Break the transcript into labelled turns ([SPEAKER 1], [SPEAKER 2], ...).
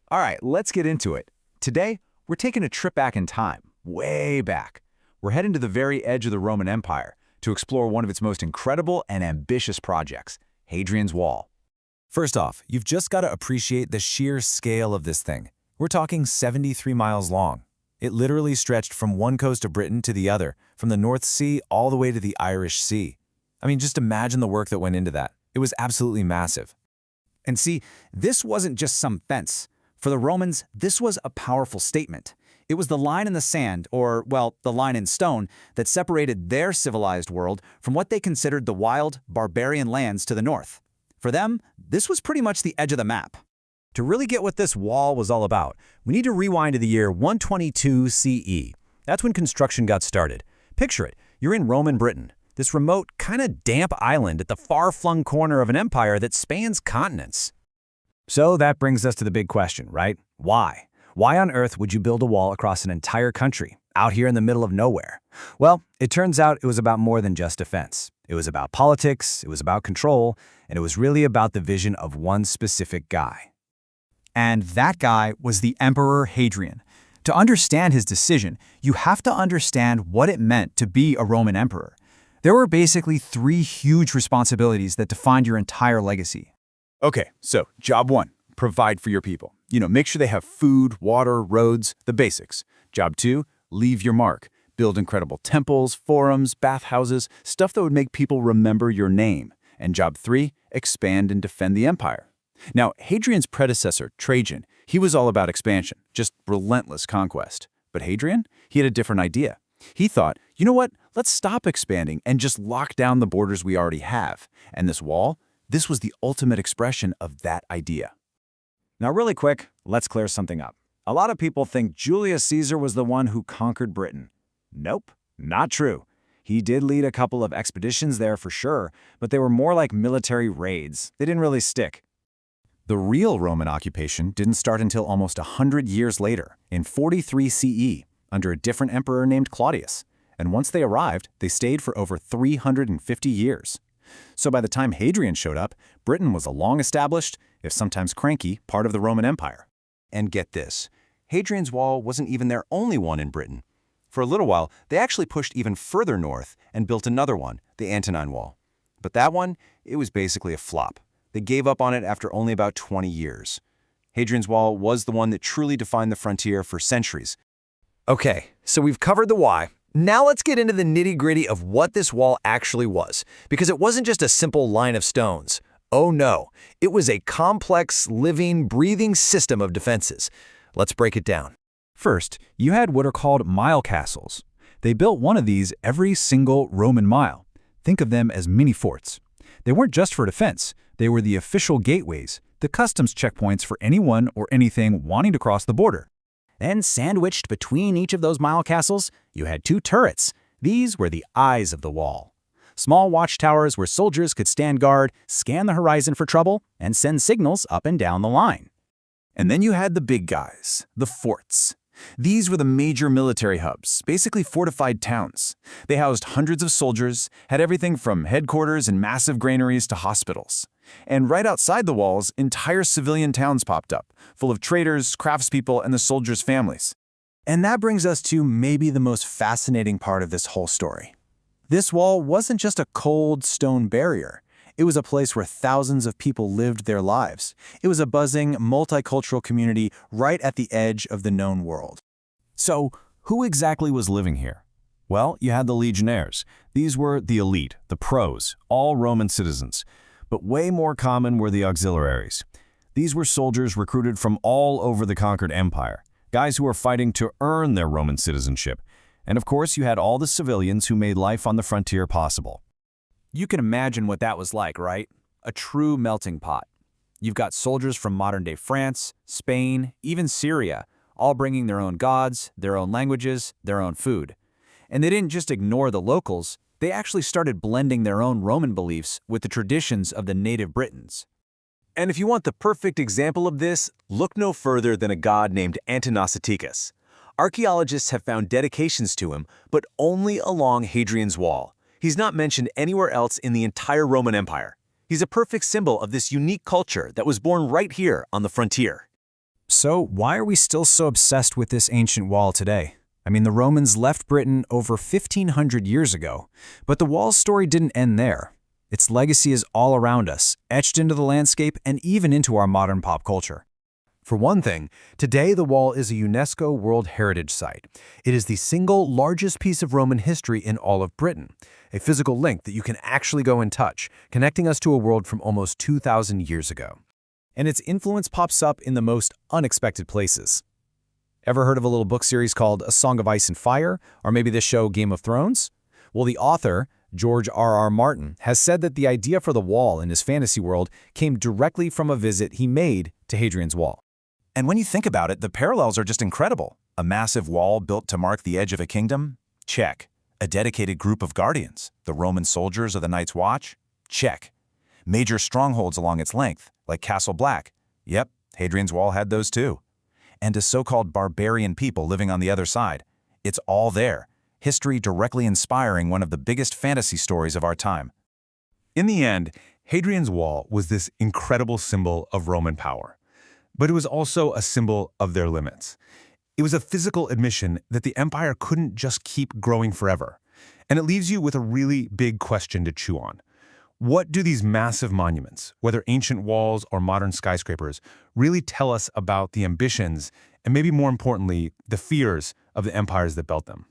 [SPEAKER 1] All right, let's get into it. Today, we're taking a trip back in time, way back. We're heading to the very edge of the Roman Empire to explore one of its most incredible and ambitious projects, Hadrian's Wall.
[SPEAKER 2] First off, you've just got to appreciate the sheer scale of this thing. We're talking 73 miles long. It literally stretched from one coast of Britain to the other, from the North Sea all the way to the Irish Sea. I mean, just imagine the work that went into that. It was absolutely massive.
[SPEAKER 3] And see, this wasn't just some fence. For the Romans, this was a powerful statement. It was the line in the sand, or, well, the line in stone, that separated their civilized world from what they considered the wild, barbarian lands to the north. For them, this was pretty much the edge of the map.
[SPEAKER 2] To really get what this wall was all about, we need to rewind to the year 122 CE. That's when construction got started. Picture it, you're in Roman Britain, this remote, kind of damp island at the far-flung corner of an empire that spans continents. So that brings us to the big question, right? Why? Why on earth would you build a wall across an entire country, out here in the middle of nowhere? Well, it turns out it was about more than just defense. It was about politics, it was about control, and it was really about the vision of one specific guy.
[SPEAKER 4] And that guy was the Emperor Hadrian. To understand his decision, you have to understand what it meant to be a Roman emperor. There were basically three huge responsibilities that defined your entire legacy.
[SPEAKER 1] Okay, so job one, provide for your people. Make sure they have food, water, roads, the basics. Job two, leave your mark. Build incredible temples, forums, bathhouses, stuff that would make people remember your name. And job three, expand and defend the empire. Now, Hadrian's predecessor, Trajan, he was all about expansion, just relentless conquest. But Hadrian, he had a different idea. He thought, you know what, let's stop expanding and just lock down the borders we already have. And this wall, this was the ultimate expression of that idea.
[SPEAKER 2] Now really quick, let's clear something up. A lot of people think Julius Caesar was the one who conquered Britain. Nope, not true. He did lead a couple of expeditions there for sure, but they were more like military raids. They didn't really stick.
[SPEAKER 1] The real Roman occupation didn't start until almost 100 years later, in 43 CE, under a different emperor named Claudius. And once they arrived, they stayed for over 350 years. So by the time Hadrian showed up, Britain was a long-established, if sometimes cranky, part of the Roman Empire.
[SPEAKER 5] And get this, Hadrian's Wall wasn't even their only one in Britain. For a little while, they actually pushed even further north and built another one, the Antonine Wall. But that one, it was basically a flop. They gave up on it after only about 20 years. Hadrian's Wall was the one that truly defined the frontier for centuries.
[SPEAKER 2] Okay, so we've covered the why. Now let's get into the nitty-gritty of what this wall actually was, because it wasn't just a simple line of stones. Oh no, it was a complex, living, breathing system of defenses. Let's break it down.
[SPEAKER 4] First, you had what are called milecastles. They built one of these every single Roman mile. Think of them as mini forts. They weren't just for defense. They were the official gateways, the customs checkpoints for anyone or anything wanting to cross the border.
[SPEAKER 3] Then sandwiched between each of those milecastles, you had two turrets. These were the eyes of the wall. Small watchtowers where soldiers could stand guard, scan the horizon for trouble, and send signals up and down the line.
[SPEAKER 1] And then you had the big guys, the forts. These were the major military hubs, basically fortified towns. They housed hundreds of soldiers, had everything from headquarters and massive granaries to hospitals. And right outside the walls, entire civilian towns popped up, full of traders, craftspeople, and the soldiers' families.
[SPEAKER 2] And that brings us to maybe the most fascinating part of this whole story. This wall wasn't just a cold stone barrier. It was a place where thousands of people lived their lives. It was a buzzing, multicultural community right at the edge of the known world.
[SPEAKER 6] So, who exactly was living here? Well, you had the legionnaires. These were the elite, the pros, all Roman citizens. But way more common were the auxiliaries. These were soldiers recruited from all over the conquered empire, guys who were fighting to earn their Roman citizenship. And of course, you had all the civilians who made life on the frontier possible.
[SPEAKER 3] You can imagine what that was like, right? A true melting pot. You've got soldiers from modern-day France, Spain, even Syria, all bringing their own gods, their own languages, their own food. And they didn't just ignore the locals, they actually started blending their own Roman beliefs with the traditions of the native Britons.
[SPEAKER 5] And if you want the perfect example of this, look no further than a god named Anaxagoras. Archaeologists have found dedications to him, but only along Hadrian's Wall. He's not mentioned anywhere else in the entire Roman Empire. He's a perfect symbol of this unique culture that was born right here on the frontier.
[SPEAKER 2] So why are we still so obsessed with this ancient wall today? I mean, the Romans left Britain over 1,500 years ago, but the wall's story didn't end there. Its legacy is all around us, etched into the landscape and even into our modern pop culture.
[SPEAKER 7] For one thing, today the wall is a UNESCO World Heritage Site. It is the single largest piece of Roman history in all of Britain, a physical link that you can actually go and touch, connecting us to a world from almost 2,000 years ago.
[SPEAKER 2] And its influence pops up in the most unexpected places. Ever heard of a little book series called A Song of Ice and Fire, or maybe the show Game of Thrones? Well, the author, George R.R. Martin, has said that the idea for the wall in his fantasy world came directly from a visit he made to Hadrian's Wall.
[SPEAKER 1] And when you think about it, the parallels are just incredible. A massive wall built to mark the edge of a kingdom? Check. A dedicated group of guardians, the Roman soldiers of the Night's Watch? Check. Major strongholds along its length, like Castle Black? Yep, Hadrian's Wall had those too. And a so-called barbarian people living on the other side? It's all there. History directly inspiring one of the biggest fantasy stories of our time.
[SPEAKER 7] In the end, Hadrian's Wall was this incredible symbol of Roman power. But it was also a symbol of their limits. It was a physical admission that the empire couldn't just keep growing forever. And it leaves you with a really big question to chew on. What do these massive monuments, whether ancient walls or modern skyscrapers, really tell us about the ambitions and maybe more importantly, the fears of the empires that built them?